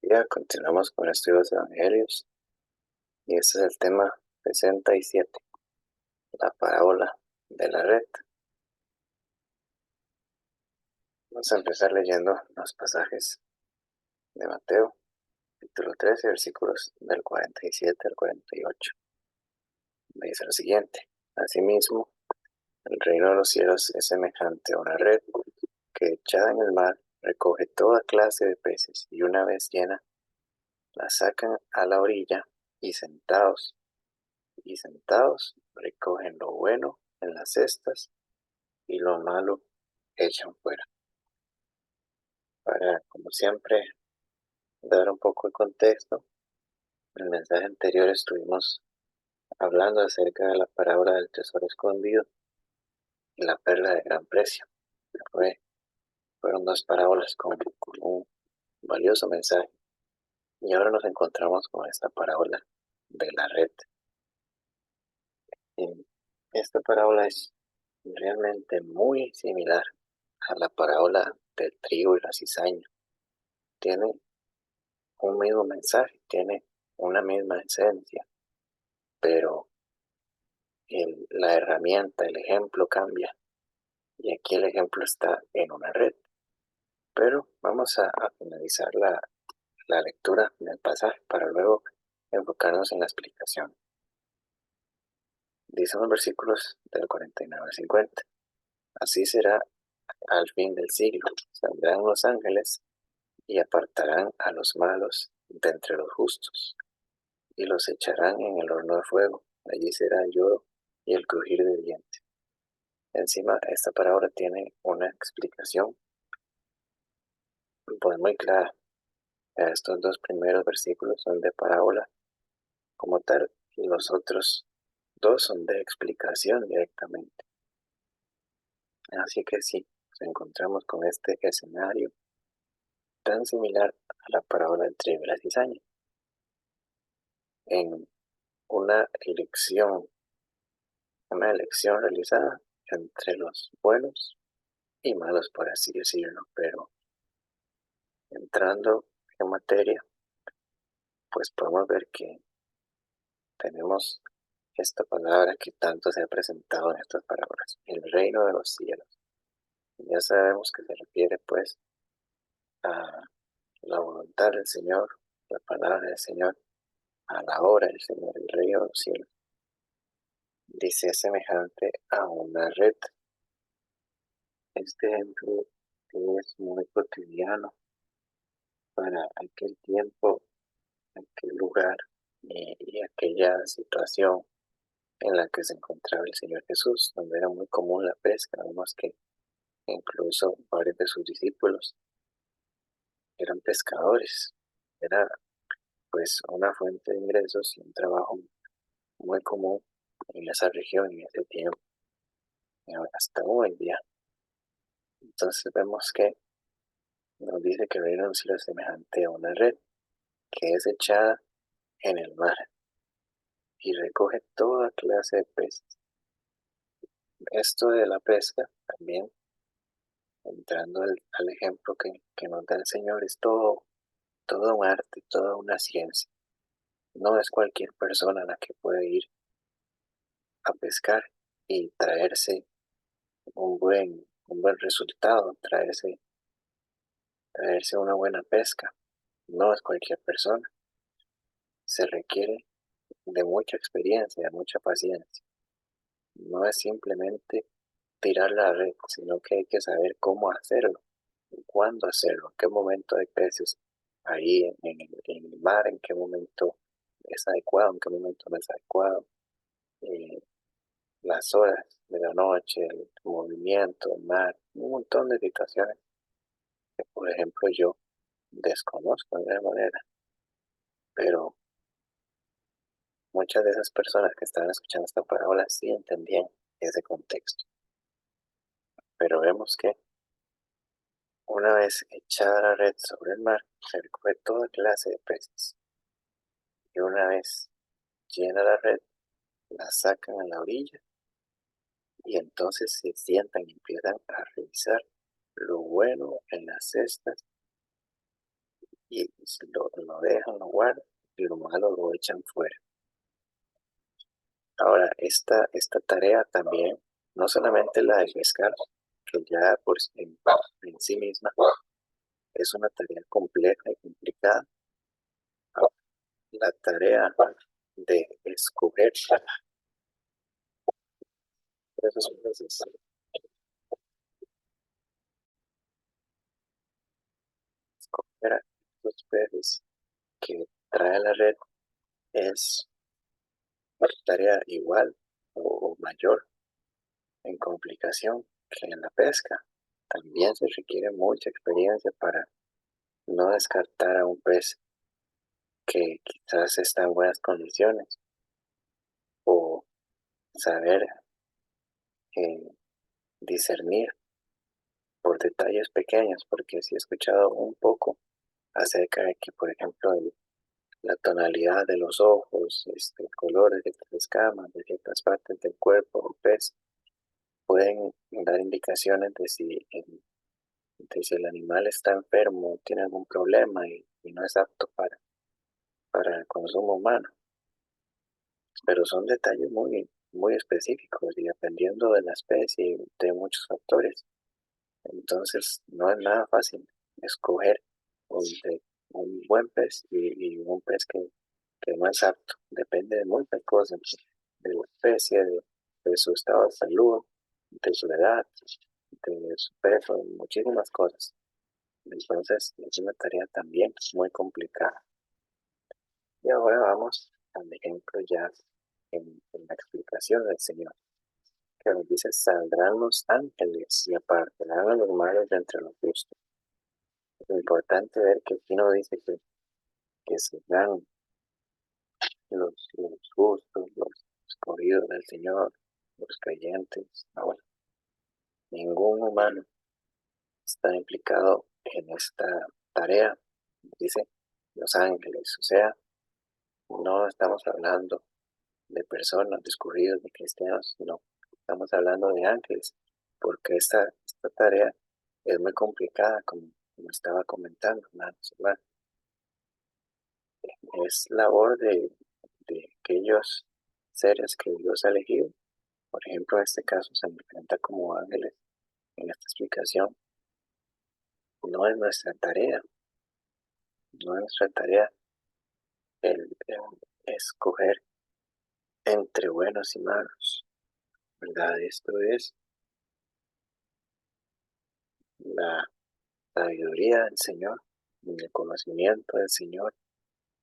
Ya continuamos con el estudio de los evangelios y este es el tema 67, la parábola de la red. Vamos a empezar leyendo los pasajes de Mateo, capítulo 13, versículos del 47 al 48. Me dice lo siguiente: Asimismo, el reino de los cielos es semejante a una red que, echada en el mar, recoge toda clase de peces, y una vez llena, la sacan a la orilla y sentados recogen lo bueno en las cestas y lo malo echan fuera. Para, como siempre, dar un poco de contexto, en el mensaje anterior estuvimos hablando acerca de la parábola del tesoro escondido y la perla de gran precio. Fueron dos parábolas con un valioso mensaje, y ahora nos encontramos con esta parábola de la red. Y esta parábola es realmente muy similar a la parábola del trigo y la cizaña. Tiene un mismo mensaje, tiene una misma esencia, pero la herramienta, el ejemplo cambia. Y aquí el ejemplo está en una red. Pero vamos a finalizar la lectura del pasaje para luego enfocarnos en la explicación. Dicen los versículos del 49 al 50. Así será al fin del siglo. Saldrán los ángeles y apartarán a los malos de entre los justos, y los echarán en el horno de fuego. Allí será el lloro y el crujir de dientes. Encima, esta parábola tiene una explicación pues muy clara. Estos dos primeros versículos son de parábola como tal, y los otros dos son de explicación directamente. Así que sí, nos encontramos con este escenario tan similar a la parábola del trigo y la cizaña, en una elección realizada entre los buenos y malos, por así decirlo. Pero entrando en materia, pues podemos ver que tenemos esta palabra que tanto se ha presentado en estas palabras, el reino de los cielos. Ya sabemos que se refiere pues a la voluntad del Señor, la palabra del Señor, a la obra del Señor, el reino de los cielos. Dice semejante a una red. Este ejemplo es muy cotidiano para aquel tiempo, aquel lugar y aquella situación en la que se encontraba el Señor Jesús, donde era muy común la pesca. Vemos que incluso varios de sus discípulos eran pescadores. Era pues una fuente de ingresos y un trabajo muy común en esa región, en ese tiempo, hasta hoy en día. Entonces vemos que nos dice que el reino de los cielos es semejante a una red que es echada en el mar y recoge toda clase de peces. Esto de la pesca también, entrando al ejemplo que nos da el Señor, es todo un arte, toda una ciencia. No es cualquier persona la que puede ir a pescar y traerse un buen resultado, traerse una buena pesca. No es cualquier persona. Se requiere de mucha experiencia, de mucha paciencia. No es simplemente tirar la red, sino que hay que saber cómo hacerlo, cuándo hacerlo, en qué momento hay peces ahí en el mar, en qué momento es adecuado, en qué momento no es adecuado, eh, las horas de la noche, el movimiento, el mar, un montón de situaciones que, por ejemplo, yo desconozco de alguna manera, pero muchas de esas personas que estaban escuchando esta parábola sí entendían ese contexto. Pero vemos que una vez echada la red sobre el mar, se recoge toda clase de peces. Y una vez llena la red, la sacan a la orilla y entonces se sientan y empiezan a revisar lo bueno en las cestas y si lo dejan, lo guardan y lo malo lo echan fuera. Ahora, esta tarea también, no solamente la de pescar, que ya en sí misma es una tarea compleja y complicada. Ahora, la tarea de esos peces, escoger a esos peces que trae la red es una tarea igual o mayor en complicación que en la pesca. También se requiere mucha experiencia para no descartar a un pez que quizás está en buenas condiciones o saber eh, discernir por detalles pequeños, porque sí he escuchado un poco acerca de que, por ejemplo, la tonalidad de los ojos, el color de ciertas escamas, de ciertas partes del cuerpo o pez, pueden dar indicaciones de si el animal está enfermo, tiene algún problema y no es apto para el consumo humano. Pero son detalles muy específicos y dependiendo de la especie, de muchos factores. Entonces, no es nada fácil escoger un buen pez y un pez que no es apto. Depende de muchas cosas, de la especie, de su estado de salud, de su edad, de su peso, de muchísimas cosas. Entonces, es una tarea también muy complicada. Y ahora vamos al ejemplo ya en la explicación del Señor, que nos dice, saldrán los ángeles y apartarán a los malos de entre los justos. Es importante ver que aquí no dice que serán los justos, los escogidos del Señor, los creyentes. Ahora, ningún humano está implicado en esta tarea, dice los ángeles. O sea, no estamos hablando de personas, de escogidos, de cristianos, no, estamos hablando de ángeles, porque esta tarea es muy complicada, como estaba comentando, hermanos, hermanos. Es labor de aquellos seres que Dios ha elegido. Por ejemplo, en este caso se presenta como ángeles en esta explicación. No es nuestra tarea, no es nuestra tarea el escoger entre buenos y malos, ¿verdad? Esto es la sabiduría del Señor, el conocimiento del Señor.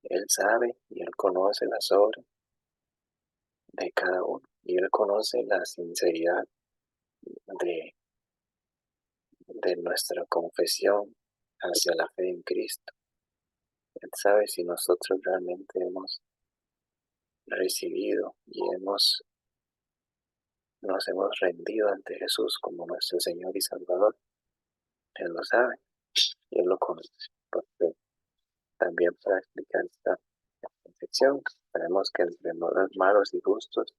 Él sabe y Él conoce las obras de cada uno y Él conoce la sinceridad de, de nuestra confesión hacia la fe en Cristo. Él sabe si nosotros realmente hemos recibido y nos hemos rendido ante Jesús como nuestro Señor y Salvador. Él lo sabe y Él lo conoce. Porque también para explicar esta sección, sabemos que entre malos y justos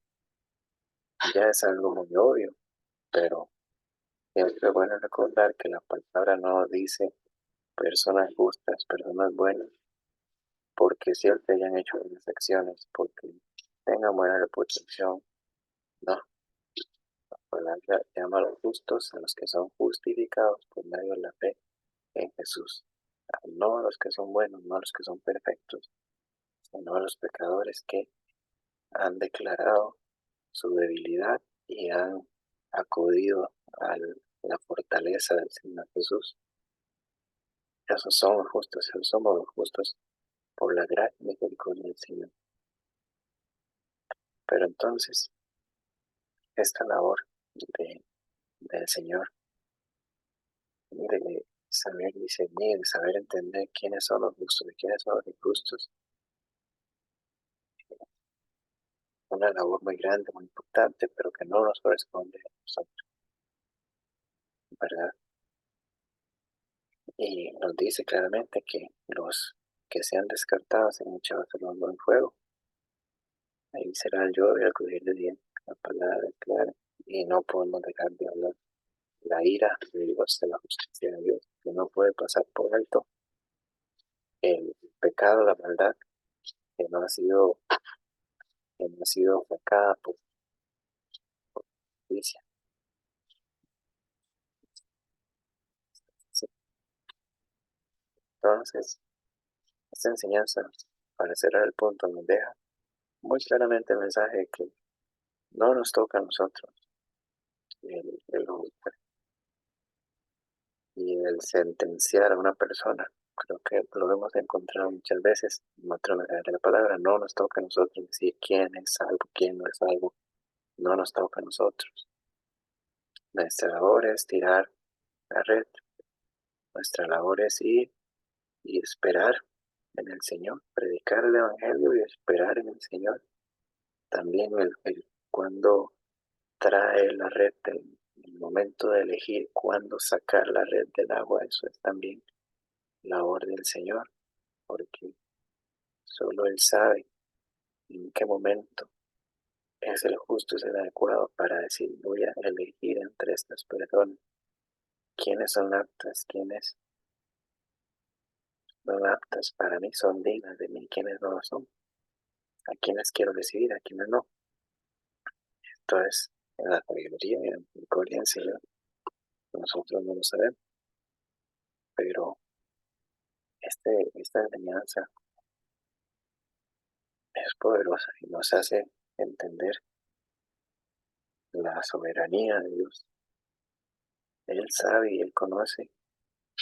ya es algo muy obvio, pero siempre es bueno recordar que la palabra no dice personas justas, personas buenas, porque siempre hayan hecho buenas acciones, porque tengan buena reputación. No, la palabra llama a los justos, a los que son justificados por medio de la fe en Jesús. No a los que son buenos, no a los que son perfectos, sino a los pecadores que han declarado su debilidad y han acudido a la fortaleza del Señor Jesús. Esos son los justos, esos somos los justos por la gracia y misericordia del Señor. Pero entonces, esta labor del Señor, de saber discernir, de saber entender quiénes son los justos y quiénes son los injustos, una labor muy grande, muy importante, pero que no nos corresponde a nosotros, ¿verdad? Y nos dice claramente que los que sean descartados en muchas veces los en fuego. Ahí será el yo y acudir de bien, la palabra es clara, y no podemos dejar de hablar. La ira de Dios, de la justicia de Dios, que no puede pasar por alto el pecado, la maldad, que no ha sido, que no ha sido ofuscada por justicia. Sí. Entonces, esta enseñanza, para cerrar el punto, nos deja muy claramente el mensaje de que no nos toca a nosotros el juzgar y el sentenciar a una persona. Creo que lo hemos encontrado muchas veces en otro mensaje de la palabra. No nos toca a nosotros decir quién es salvo, quién no es salvo. No nos toca a nosotros. Nuestra labor es tirar la red. Nuestra labor es ir y esperar en el Señor, predicar el Evangelio y esperar en el Señor. También cuando trae la red, el momento de elegir cuándo sacar la red del agua, eso es también labor del Señor, porque solo Él sabe en qué momento es el justo, es el adecuado para decir, voy a elegir entre estas personas quiénes son aptas, quiénes no aptas para mí, son dignas de mí, quiénes no lo son, a quienes quiero decidir, a quienes no. Entonces, en la sabiduría y en la misericordia del Señor, nosotros no lo sabemos, pero esta enseñanza es poderosa y nos hace entender la soberanía de Dios. Él sabe y Él conoce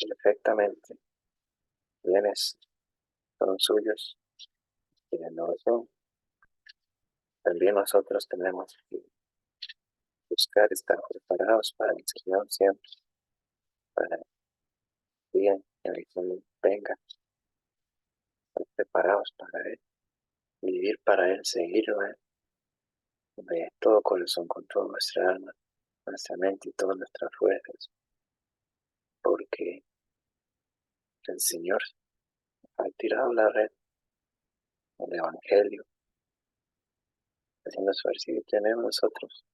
perfectamente quiénes son suyos, quiénes no lo son. También nosotros tenemos que buscar estar preparados para el Señor siempre, para el día en el que Él venga, estar preparados para Él, vivir para Él, seguirlo a Él, de todo corazón, con toda nuestra alma, nuestra mente y todas nuestras fuerzas, porque el Señor ha tirado la red, el Evangelio, haciendo esparcir y tenemos nosotros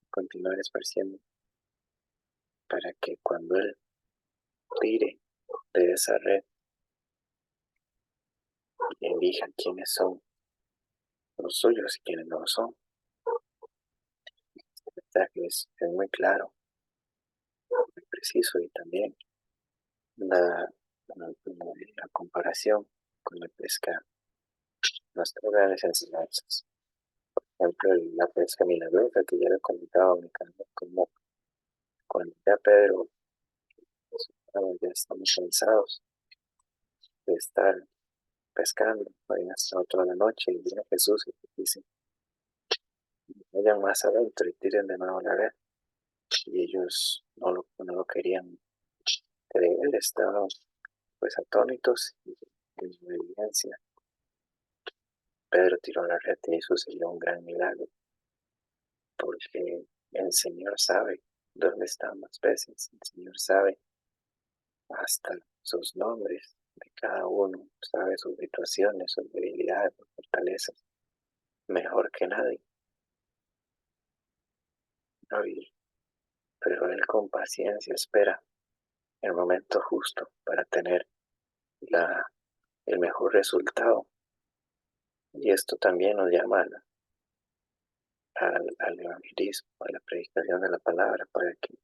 continuar esparciendo para que cuando Él tire de esa red y elija quiénes son los suyos y quiénes no lo son. El mensaje es muy claro, muy preciso y también la comparación con la pesca nos trae grandes enseñanzas. Por ejemplo, la pesca milagrosa que ya le comentaba mi canal, como cuando ya Pedro, ya estamos cansados de estar pescando, habían estado toda la noche y viene Jesús y dice, vayan más adentro y tiren de nuevo la red. Y ellos no lo querían creer, estaban pues atónitos y en su evidencia. Pedro tiró la red y sucedió un gran milagro, porque el Señor sabe dónde están las peces, el Señor sabe hasta sus nombres de cada uno, sabe sus situaciones, sus debilidades, sus fortalezas, mejor que nadie. ¿No? Pero Él con paciencia espera el momento justo para tener la, el mejor resultado. Y esto también nos llama al evangelismo, a la predicación de la palabra, para que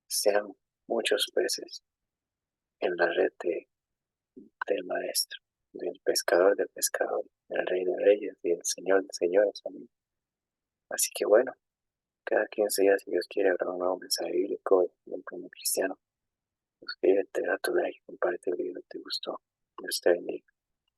sean muchos peces en la red del maestro, del pescador, del rey de reyes y del señor de señores. Amén. Así que bueno, cada 15 días, si Dios quiere, habrá un nuevo mensaje bíblico como cristiano. Suscríbete, da tu like, comparte el video, te gustó. Dios te bendiga.